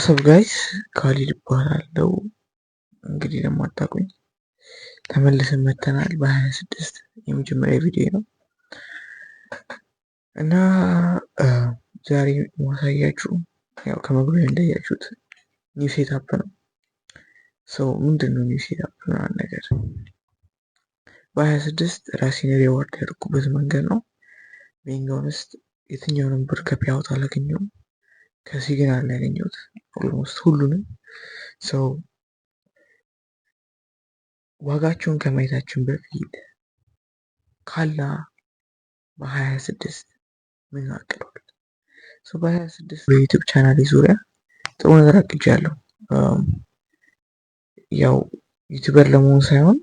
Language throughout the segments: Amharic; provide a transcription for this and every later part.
ዋትስአፕ ጋይስ ካሊድ እባላለሁ። እንግዲህ ለማታውቁኝ ተመልሰን መተናል በ26 የመጀመሪያ ቪዲዮ ነው እና ዛሬ ማሳያችሁ ያው ከመግቢያ እንዳያችሁት ኒው ሴትአፕ ነው። ምንድነው ኒው ሴትአፕ ምናምን ነገር በ26 ራሴን ሪዋርድ ያደረኩበት መንገድ ነው። ቢንግ ኦነስት የትኛውንም ብር ከፒያውት አላገኘሁም፣ ከሲግናል ላይ ያገኘሁት ኦልሞስት ሁሉንም። ዋጋቸውን ከማየታችን በፊት ካላ በ26 ምን አቅዷል? በ26 በዩቲዩብ ቻናል ዙሪያ ጥሩ ነገር አቅጃለሁ። ያው ዩቲዩበር ለመሆን ሳይሆን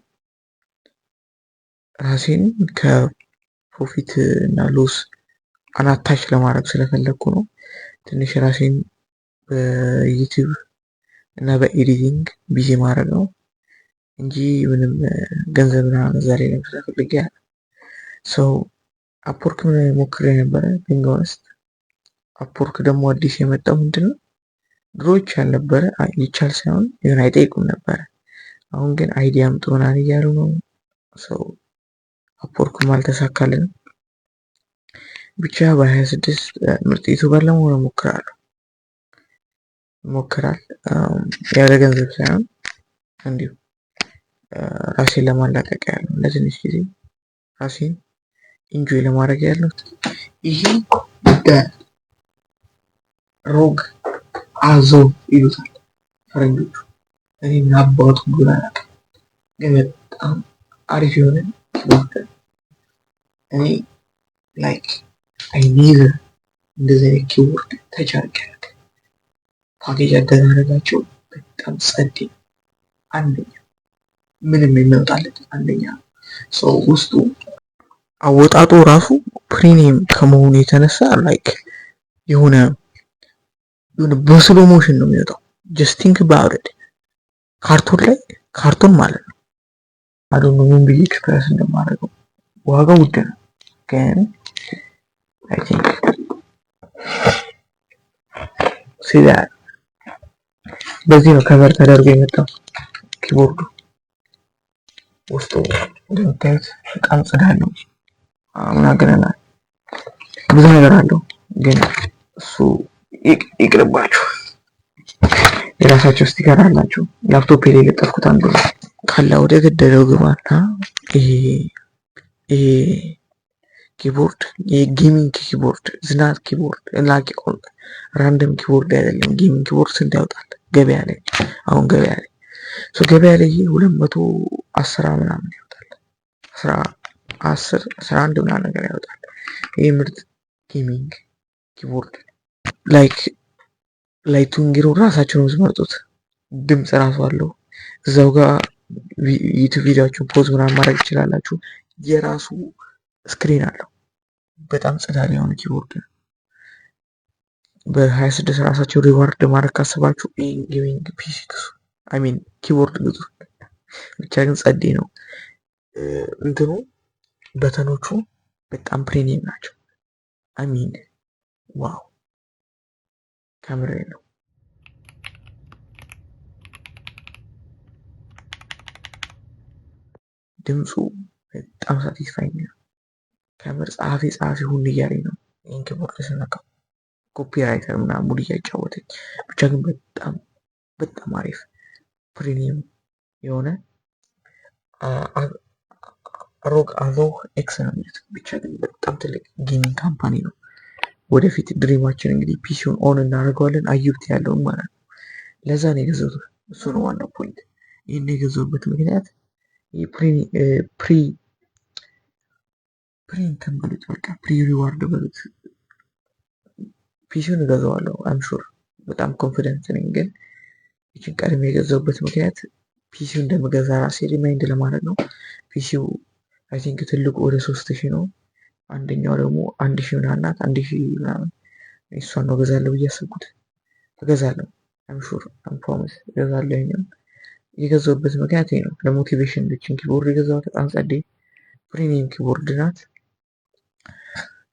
ራሴን ከፕሮፊት እና ሎስ አናታች ለማድረግ ስለፈለግኩ ነው። ትንሽ ራሴን በዩቲዩብ እና በኤዲቲንግ ቢዚ ማድረግ ነው እንጂ ምንም ገንዘብ ምናምን እዛ ላይ ለመስራት ፈልጌ አፕወርክ ሞክሬ ነበረ። ቢንግ ኦነስት አፕወርክ ደግሞ አዲስ የመጣው ምንድነው ድሮ ይቻል ነበረ፣ ይቻል ሳይሆን ይሁን አይጠይቁም ነበረ። አሁን ግን አይዲያ አምጡ ምናምን እያሉ ነው። አፕወርክም አልተሳካልንም። ብቻ በ26 ምርጥ ዩቲዩበር ለመሆን ሞክራል ያለ ገንዘብ ሳይሆን እንዲሁ ራሴን ለማላቀቅ ያለው ለትንሽ ጊዜ ራሴን ኢንጆይ ለማድረግ ያለው ይሄ ሮግ አዞ ይሉታል ፈረንጆቹ። እኔ ናባቱ ጉራ ግን በጣም አሪፍ የሆነ እኔ ላይክ አይ ኔቨር እንደዚህ አይነት ኪቦርድ ተቻርቀ ፓኬጅ አደራረጋቸው በጣም ጸዴ፣ አንደኛ ምንም የሚወጣለት አንደኛ ውስጡ አወጣጡ ራሱ ፕሪሚየም ከመሆኑ የተነሳ ላይክ የሆነ በስሎ ሞሽን ነው የሚወጣው። ጀስት ቲንክ አባውት ካርቶን ማለት ነው። አዶኖ ምን ብዬ ኤክስፕረስ እንደማደርገው። ዋጋው ውድ ነው ግን አይ ቲንክ በዚህ ነው ከቨር ተደርጎ የመጣው ኪቦርዱ። ውስጡ እንደምታዩት በጣም ጽዳለው ምናገናናል ብዙ ነገር አለው፣ ግን እሱ ይቅርባችሁ። የራሳቸው ስቲከር አላቸው። ላፕቶፕ ላይ የለጠፍኩት አንዱ ነው። ካላ ወደ ገደለው ግባና ይሄ ኪቦርድ የጌሚንግ ኪቦርድ ዝናት ኪቦርድ ላኪ ራንደም ኪቦርድ አይደለም። ጌሚንግ ኪቦርድ ስንት ያወጣል ገበያ ላይ? አሁን ገበያ ላይ ገበያ ላይ 210 ምናምን ያወጣል። 11 ምናምን ነገር ያወጣል። ይሄ ምርጥ ጌሚንግ ኪቦርድ ላይቱንጊሮ ራሳቸው ነው የሚመርጡት። ድምጽ ራሱ አለው እዛው ጋር ዩቲዩብ ቪዲዮአችሁን ፖዝ ምናምን ማድረግ ትችላላችሁ። የራሱ ስክሪን አለው። በጣም ጽዳት የሆነ ኪቦርድ ነው። በ26 ራሳቸው ሪዋርድ ማድረግ ካሰባችሁ ጌሚንግ ፒሲ ኪቦርድ ግዙ። ብቻ ግን ጸዴ ነው። እንትኑ በተኖቹ በጣም ፕሪሚየም ናቸው። ዋው ከምሬ ነው። ድምፁ በጣም ሳቲስፋይኝ ነው። ከምር ጸሐፊ ሁሉ እያለኝ ነው ይህን ኪቦርድ ስነካው። ኮፒራይተር ምናምን ሙድ እያጫወተኝ ብቻ ግን በጣም አሪፍ ፕሪሚየም የሆነ ሮግ አዞ ኤክስ ነው የሚሉት። ብቻ ግን በጣም ትልቅ ጌሚንግ ካምፓኒ ነው። ወደፊት ድሪማችን እንግዲህ ፒሲውን ኦን እናደርገዋለን። አዩብት ያለውን ማለት ነው። ለዛ ነው የገዛሁት። እሱ ነው ዋናው ፖይንት። ይህን የገዛሁበት ምክንያት እንትን በሉት በቃ ፕሪ ሪዋርድ በሉት። ፒሲውን እገዛዋለሁ አምሹር በጣም ኮንፊደንት ነኝ። ግን ይችን ቀድሜ የገዛሁበት ምክንያት ፒሲው እንደምገዛ ራሴ ሪማይንድ ለማድረግ ነው። ፒሲው አይ ቲንክ ትልቁ ወደ 3000 ነው። አንደኛው ደግሞ 1000 ምናምን ናት። 1000 ምናምን እሷን ነው ገዛለሁ ብዬ አሰብኩት። እገዛለሁ አምሹር ፕሮሚስ እገዛለሁ። የገዛሁበት ምክንያት ይሄ ነው። ለሞቲቬሽን ልችን ኪቦርድ የገዛሁት በጣም ጸዴ ፕሪሚየም ኪቦርድ ናት።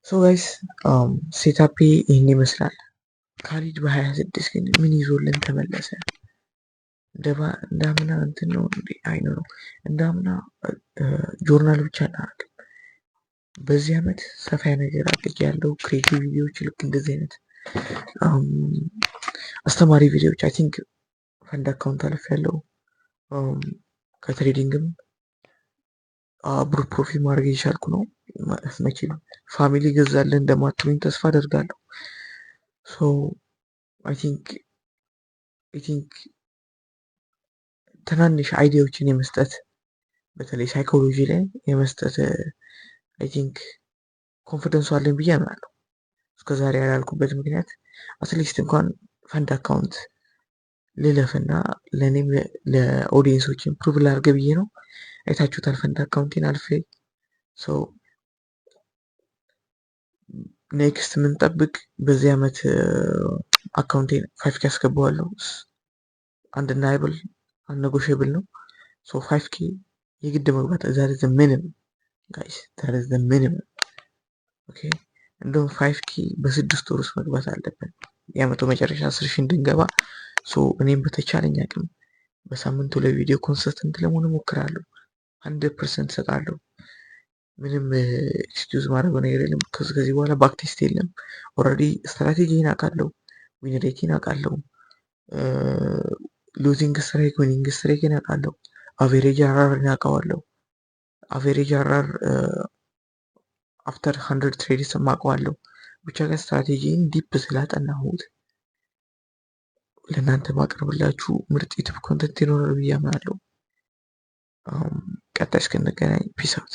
ጋይስ ሴታፔ ይህን ይመስላል። ካሊድ በ26 ግን ምን ይዞልን ተመለሰ? እንዳምና እንትን ነው እንዴ? አይኑ ነው እንዳምና ጆርናል ብቻ እናደርግ። በዚህ ዓመት ሰፋ ነገር አድርግ ያለው ክሬቲቭ ቪዲዮዎች ልክ እንደዚህ አይነት አስተማሪ ቪዲዮዎች አይ ቲንክ ፈንድ አካውንት አለፍ ያለው ከትሬዲንግም ብሩክ ፕሮፊት ማድረግ እየቻልኩ ነው። መቼም ፋሚሊ ገዛልን እንደማትሉኝ ተስፋ አደርጋለሁ። ሶ አይ ቲንክ ትናንሽ አይዲያዎችን የመስጠት በተለይ ሳይኮሎጂ ላይ የመስጠት አይ ቲንክ ኮንፊደንሱ አለኝ ብዬ አምናለሁ። እስከዛሬ ያላልኩበት ምክንያት አትሊስት እንኳን ፈንድ አካውንት ልለፍና ለእኔም ለኦዲየንሶችን ፕሩቭ ላድርግ ብዬ ነው። አይታችሁታል ፈንድ አካውንቴን አልፌ። ሶ ኔክስት የምንጠብቅ በዚህ ዓመት አካውንቴን 5K ያስገባዋለሁ። አንድናይብል አንነጎሽብል ነው። ሶ 5K የግድ መግባት ዛት ኢዝ ዘ ሚኒመም ጋይስ፣ ዛት ኢዝ ዘ ሚኒመም። ኦኬ እንደውም 5K በ6 ወር ውስጥ መግባት አለብን የዓመቱ መጨረሻ 10,000 እንድንገባ። ሶ እኔም በተቻለኝ አቅም በሳምንቱ ላይ ቪዲዮ ኮንሲስተንት ለመሆን እሞክራለሁ። 100% እሰጣለሁ። ምንም ኤክስኪውዝ ማድረግ ነገር የለም። ከዚህ በኋላ ባክ ቴስት የለም። ኦልሬዲ ስትራቴጂን አውቃለሁ፣ ዊን ሬቲን አውቃለሁ፣ ሉዚንግ ስትራይክ ዊኒንግ ስትራይክን አውቃለሁ፣ አቬሬጅ አራርን አውቀዋለሁ። አቬሬጅ አራር አፍተር 100 ትሬድስ አውቀዋለሁ። ብቻ ጋር ስትራቴጂን ዲፕ ስላጠናሁት ለእናንተ ማቅረብላችሁ ምርጥ ዩቲዩብ ኮንተንት ይኖራል ብዬ አምናለሁ። ቀጣይ እስክንገናኝ ፒስ አውት።